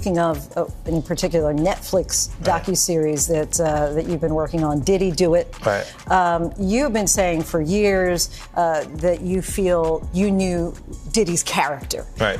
speaking of, in particular, Netflix docuseries that you've been working on, Diddy Do It. Right. You've been saying for years that you feel you knew Diddy's character. Right.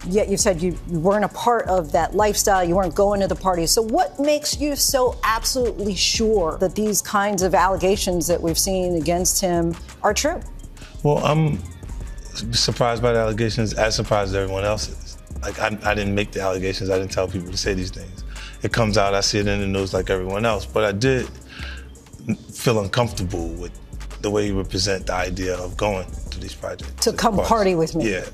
Yet you said you weren't a part of that lifestyle, you weren't going to the parties. So what makes you so absolutely sure that these kinds of allegations that we've seen against him are true? Well, I'm surprised by the allegations, as surprised as everyone else is. Like, I didn't make the allegations, I didn't tell people to say these things. It comes out, I see it in the news like everyone else, but I did feel uncomfortable with the way you would present the idea of going to these projects. To come party with me. Yeah.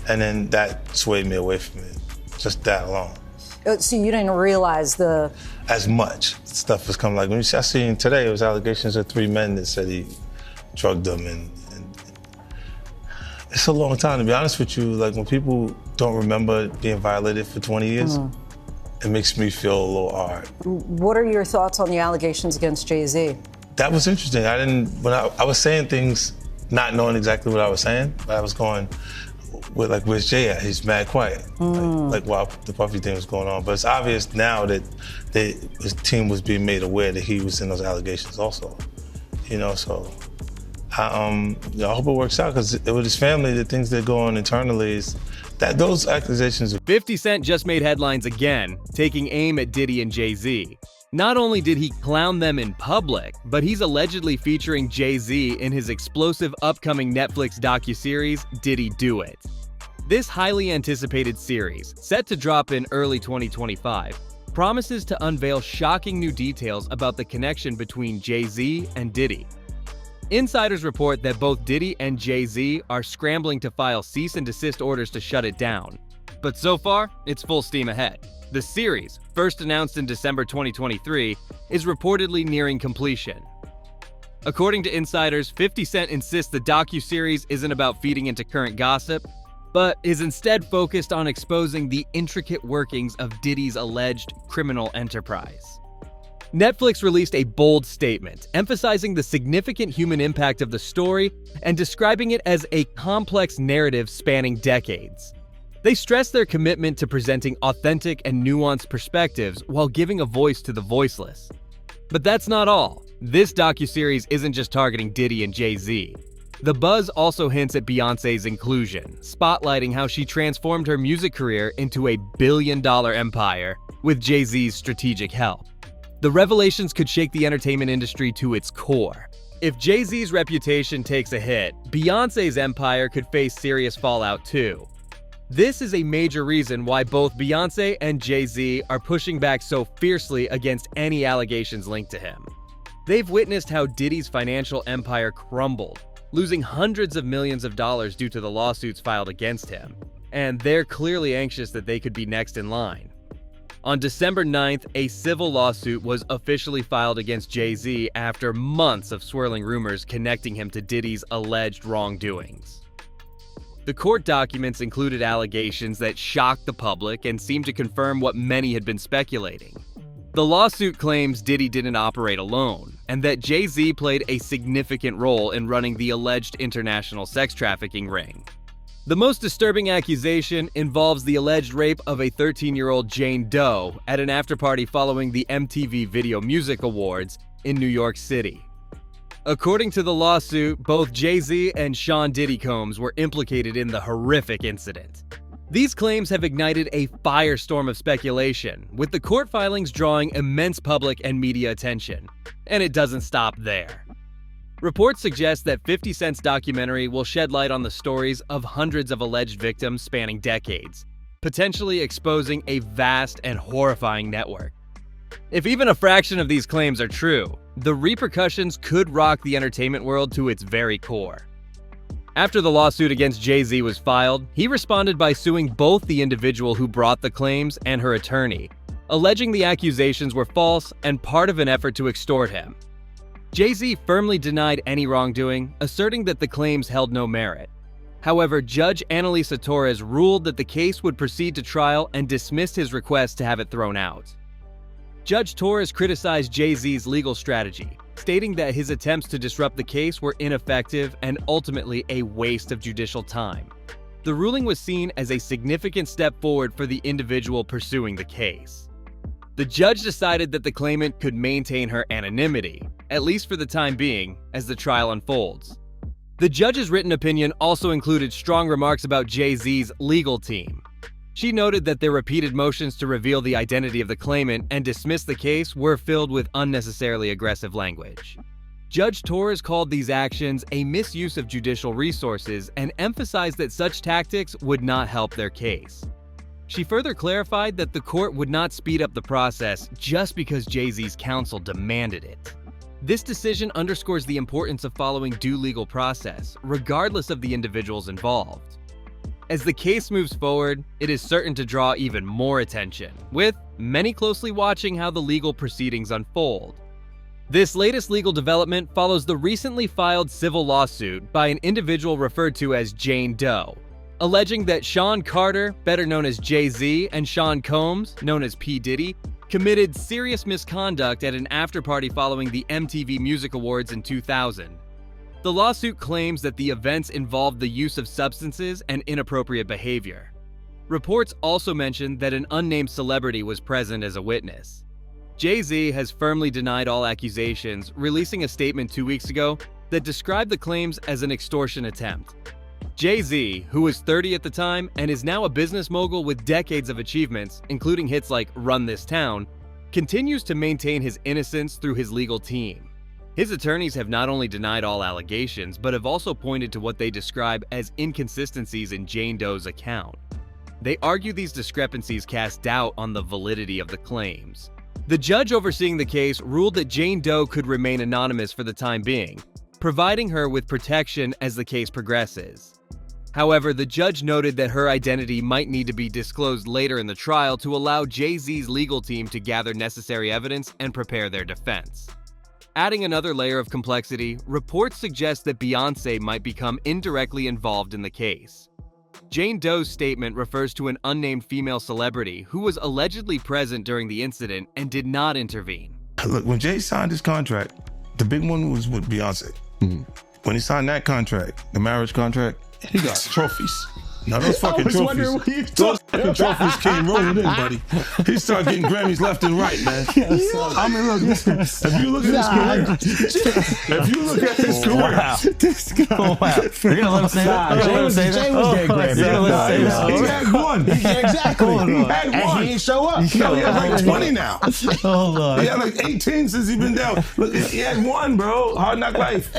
And then that swayed me away from it, just that alone. So you didn't realize as much stuff was coming. Like, when I seen today, it was allegations of 3 men that said he drugged them, and it's a long time, to be honest with you. Like, when people don't remember being violated for 20 years, it makes me feel a little hard. What are your thoughts on the allegations against Jay-Z? That was interesting. When I was saying things, not knowing exactly what I was saying, but I was going with, like, where's Jay at? He's mad quiet. Like while the Puffy thing was going on. But it's obvious now that his team was being made aware that he was in those allegations also. So I hope it works out, because with his family, the things that go on internally is that those accusations. 50 Cent just made headlines again, taking aim at Diddy and Jay-Z. Not only did he clown them in public, but he's allegedly featuring Jay-Z in his explosive upcoming Netflix docuseries, Diddy Do It. This highly anticipated series, set to drop in early 2025, promises to unveil shocking new details about the connection between Jay-Z and Diddy. Insiders report that both Diddy and Jay-Z are scrambling to file cease and desist orders to shut it down. But so far, it's full steam ahead. The series, first announced in December 2023, is reportedly nearing completion. According to insiders, 50 Cent insists the docuseries isn't about feeding into current gossip, but is instead focused on exposing the intricate workings of Diddy's alleged criminal enterprise. Netflix released a bold statement, emphasizing the significant human impact of the story and describing it as a complex narrative spanning decades. They stress their commitment to presenting authentic and nuanced perspectives while giving a voice to the voiceless. But that's not all. This docuseries isn't just targeting Diddy and Jay-Z. The buzz also hints at Beyoncé's inclusion, spotlighting how she transformed her music career into a billion-dollar empire with Jay-Z's strategic help. The revelations could shake the entertainment industry to its core. If Jay-Z's reputation takes a hit, Beyoncé's empire could face serious fallout too. This is a major reason why both Beyoncé and Jay-Z are pushing back so fiercely against any allegations linked to him. They've witnessed how Diddy's financial empire crumbled, losing hundreds of millions of dollars due to the lawsuits filed against him, and they're clearly anxious that they could be next in line. On December 9th, a civil lawsuit was officially filed against Jay-Z after months of swirling rumors connecting him to Diddy's alleged wrongdoings. The court documents included allegations that shocked the public and seemed to confirm what many had been speculating. The lawsuit claims Diddy didn't operate alone, and that Jay-Z played a significant role in running the alleged international sex trafficking ring. The most disturbing accusation involves the alleged rape of a 13-year-old Jane Doe at an after-party following the MTV Video Music Awards in New York City. According to the lawsuit, both Jay-Z and Sean Diddy Combs were implicated in the horrific incident. These claims have ignited a firestorm of speculation, with the court filings drawing immense public and media attention. And it doesn't stop there. Reports suggest that 50 Cent's documentary will shed light on the stories of hundreds of alleged victims spanning decades, potentially exposing a vast and horrifying network. If even a fraction of these claims are true, the repercussions could rock the entertainment world to its very core. After the lawsuit against Jay-Z was filed, he responded by suing both the individual who brought the claims and her attorney, alleging the accusations were false and part of an effort to extort him. Jay-Z firmly denied any wrongdoing, asserting that the claims held no merit. However, Judge Annalisa Torres ruled that the case would proceed to trial and dismissed his request to have it thrown out. Judge Torres criticized Jay-Z's legal strategy, stating that his attempts to disrupt the case were ineffective and ultimately a waste of judicial time. the ruling was seen as a significant step forward for the individual pursuing the case. The judge decided that the claimant could maintain her anonymity, at least for the time being, as the trial unfolds. The judge's written opinion also included strong remarks about Jay-Z's legal team. She noted that their repeated motions to reveal the identity of the claimant and dismiss the case were filled with unnecessarily aggressive language. Judge Torres called these actions a misuse of judicial resources and emphasized that such tactics would not help their case. She further clarified that the court would not speed up the process just because Jay-Z's counsel demanded it. This decision underscores the importance of following due legal process, regardless of the individuals involved. As the case moves forward, it is certain to draw even more attention, with many closely watching how the legal proceedings unfold. This latest legal development follows the recently filed civil lawsuit by an individual referred to as Jane Doe, alleging that Sean Carter, better known as Jay-Z, and Sean Combs, known as P. Diddy, committed serious misconduct at an after-party following the MTV Music Awards in 2000. The lawsuit claims that the events involved the use of substances and inappropriate behavior. Reports also mention that an unnamed celebrity was present as a witness. Jay-Z has firmly denied all accusations, releasing a statement 2 weeks ago that described the claims as an extortion attempt. Jay-Z, who was 30 at the time and is now a business mogul with decades of achievements, including hits like Run This Town, continues to maintain his innocence through his legal team. His attorneys have not only denied all allegations, but have also pointed to what they describe as inconsistencies in Jane Doe's account. They argue these discrepancies cast doubt on the validity of the claims. The judge overseeing the case ruled that Jane Doe could remain anonymous for the time being, providing her with protection as the case progresses. However, the judge noted that her identity might need to be disclosed later in the trial to allow Jay-Z's legal team to gather necessary evidence and prepare their defense. Adding another layer of complexity, reports suggest that Beyoncé might become indirectly involved in the case. Jane Doe's statement refers to an unnamed female celebrity who was allegedly present during the incident and did not intervene. Look, when Jay signed his contract, the big one was with Beyonce. When he signed that contract, the marriage contract, he got trophies. Now those fucking trophies, those fucking trophies came rolling in, buddy. He started getting Grammys left and right, man. I mean, look, if you look at his career, This guy. You're gonna let him say that? Jay was getting Grammys. he had one. Exactly. He had And one. he didn't show up. No, he had like 20 now. Hold on. He had like 18 since he been down. Look, he had one, bro. Hard Knock Life.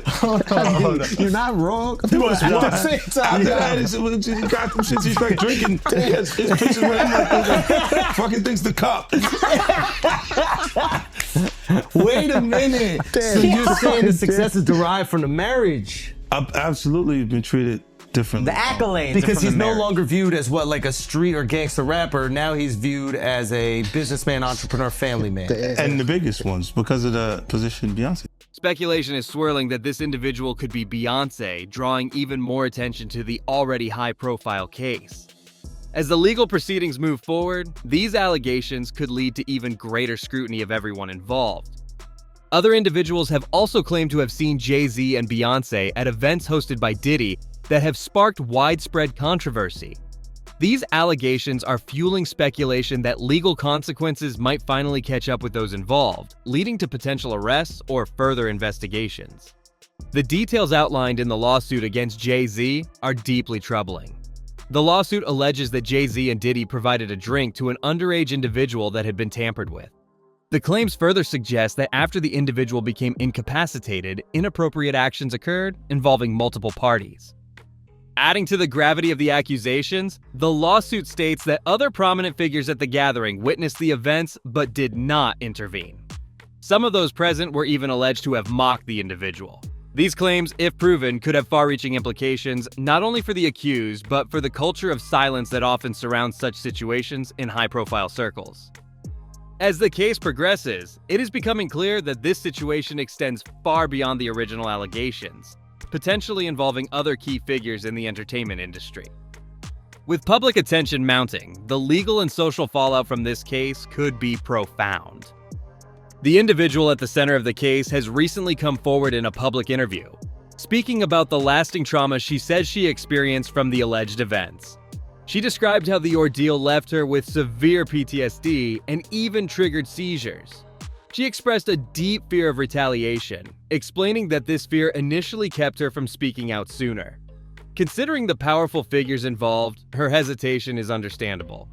Hold on. You're not wrong. At the same time. After that, he got them shits. He started drinking. His pictures with him like fucking things to cup. Wait a minute. So you're saying the success is derived from the marriage? I've absolutely been treated differently. The accolades. Because he's no longer viewed as what, like a street or gangster rapper. Now he's viewed as a businessman, entrepreneur, family man. And the biggest ones because of the position Beyonce. Speculation is swirling that this individual could be Beyoncé, drawing even more attention to the already high-profile case. As the legal proceedings move forward, these allegations could lead to even greater scrutiny of everyone involved. Other individuals have also claimed to have seen Jay-Z and Beyoncé at events hosted by Diddy that have sparked widespread controversy. These allegations are fueling speculation that legal consequences might finally catch up with those involved, leading to potential arrests or further investigations. The details outlined in the lawsuit against Jay-Z are deeply troubling. The lawsuit alleges that Jay-Z and Diddy provided a drink to an underage individual that had been tampered with. The claims further suggest that after the individual became incapacitated, inappropriate actions occurred involving multiple parties. Adding to the gravity of the accusations, the lawsuit states that other prominent figures at the gathering witnessed the events but did not intervene. Some of those present were even alleged to have mocked the individual. These claims, if proven, could have far-reaching implications not only for the accused, but for the culture of silence that often surrounds such situations in high-profile circles. As the case progresses, it is becoming clear that this situation extends far beyond the original allegations, potentially involving other key figures in the entertainment industry. With public attention mounting, the legal and social fallout from this case could be profound. The individual at the center of the case has recently come forward in a public interview, speaking about the lasting trauma she says she experienced from the alleged events. She described how the ordeal left her with severe PTSD and even triggered seizures. She expressed a deep fear of retaliation, explaining that this fear initially kept her from speaking out sooner. Considering the powerful figures involved, her hesitation is understandable.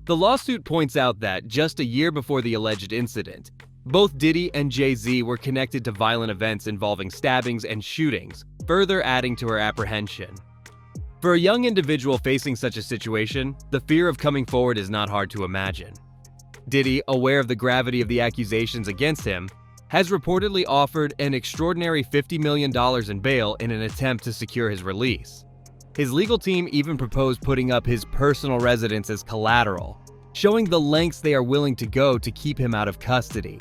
The lawsuit points out that just a year before the alleged incident, both Diddy and Jay-Z were connected to violent events involving stabbings and shootings, further adding to her apprehension. For a young individual facing such a situation, the fear of coming forward is not hard to imagine. Diddy, aware of the gravity of the accusations against him, has reportedly offered an extraordinary $50 million in bail in an attempt to secure his release. His legal team even proposed putting up his personal residence as collateral, showing the lengths they are willing to go to keep him out of custody.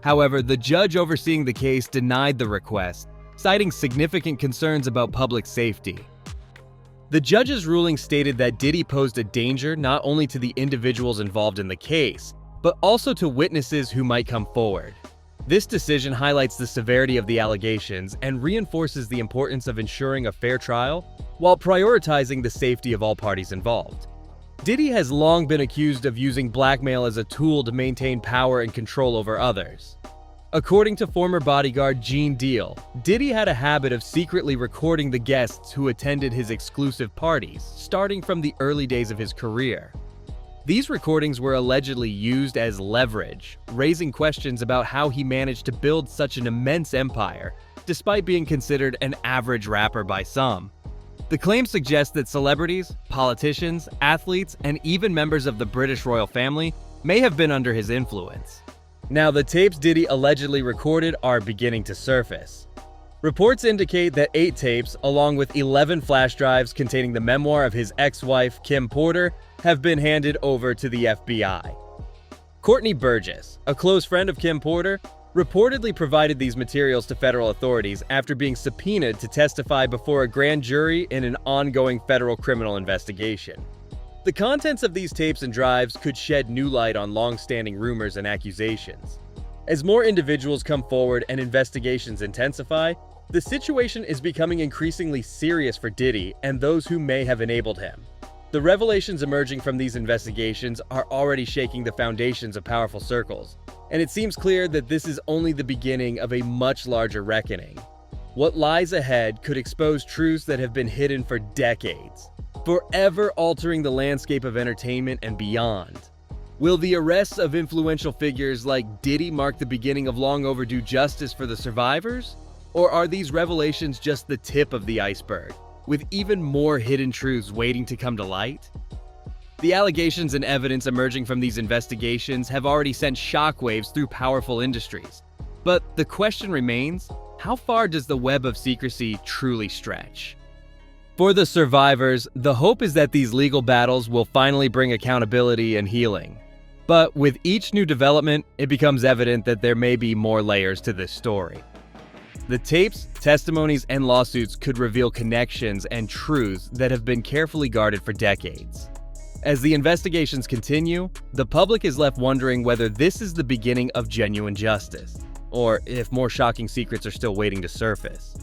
However, the judge overseeing the case denied the request, citing significant concerns about public safety. The judge's ruling stated that Diddy posed a danger not only to the individuals involved in the case, but also to witnesses who might come forward. This decision highlights the severity of the allegations and reinforces the importance of ensuring a fair trial while prioritizing the safety of all parties involved. Diddy has long been accused of using blackmail as a tool to maintain power and control over others. According to former bodyguard Gene Deal, Diddy had a habit of secretly recording the guests who attended his exclusive parties, starting from the early days of his career. These recordings were allegedly used as leverage, raising questions about how he managed to build such an immense empire, despite being considered an average rapper by some. The claim suggests that celebrities, politicians, athletes, and even members of the British royal family may have been under his influence. Now, the tapes Diddy allegedly recorded are beginning to surface. Reports indicate that 8 tapes, along with 11 flash drives containing the memoir of his ex-wife, Kim Porter, have been handed over to the FBI. Courtney Burgess, a close friend of Kim Porter, reportedly provided these materials to federal authorities after being subpoenaed to testify before a grand jury in an ongoing federal criminal investigation. The contents of these tapes and drives could shed new light on long-standing rumors and accusations. As more individuals come forward and investigations intensify, the situation is becoming increasingly serious for Diddy and those who may have enabled him. The revelations emerging from these investigations are already shaking the foundations of powerful circles, and it seems clear that this is only the beginning of a much larger reckoning. What lies ahead could expose truths that have been hidden for decades, forever altering the landscape of entertainment and beyond. Will the arrests of influential figures like Diddy mark the beginning of long overdue justice for the survivors? Or are these revelations just the tip of the iceberg, with even more hidden truths waiting to come to light? The allegations and evidence emerging from these investigations have already sent shockwaves through powerful industries. But the question remains, how far does the web of secrecy truly stretch? For the survivors, the hope is that these legal battles will finally bring accountability and healing. But with each new development, it becomes evident that there may be more layers to this story. The tapes, testimonies, and lawsuits could reveal connections and truths that have been carefully guarded for decades. As the investigations continue, the public is left wondering whether this is the beginning of genuine justice, or if more shocking secrets are still waiting to surface.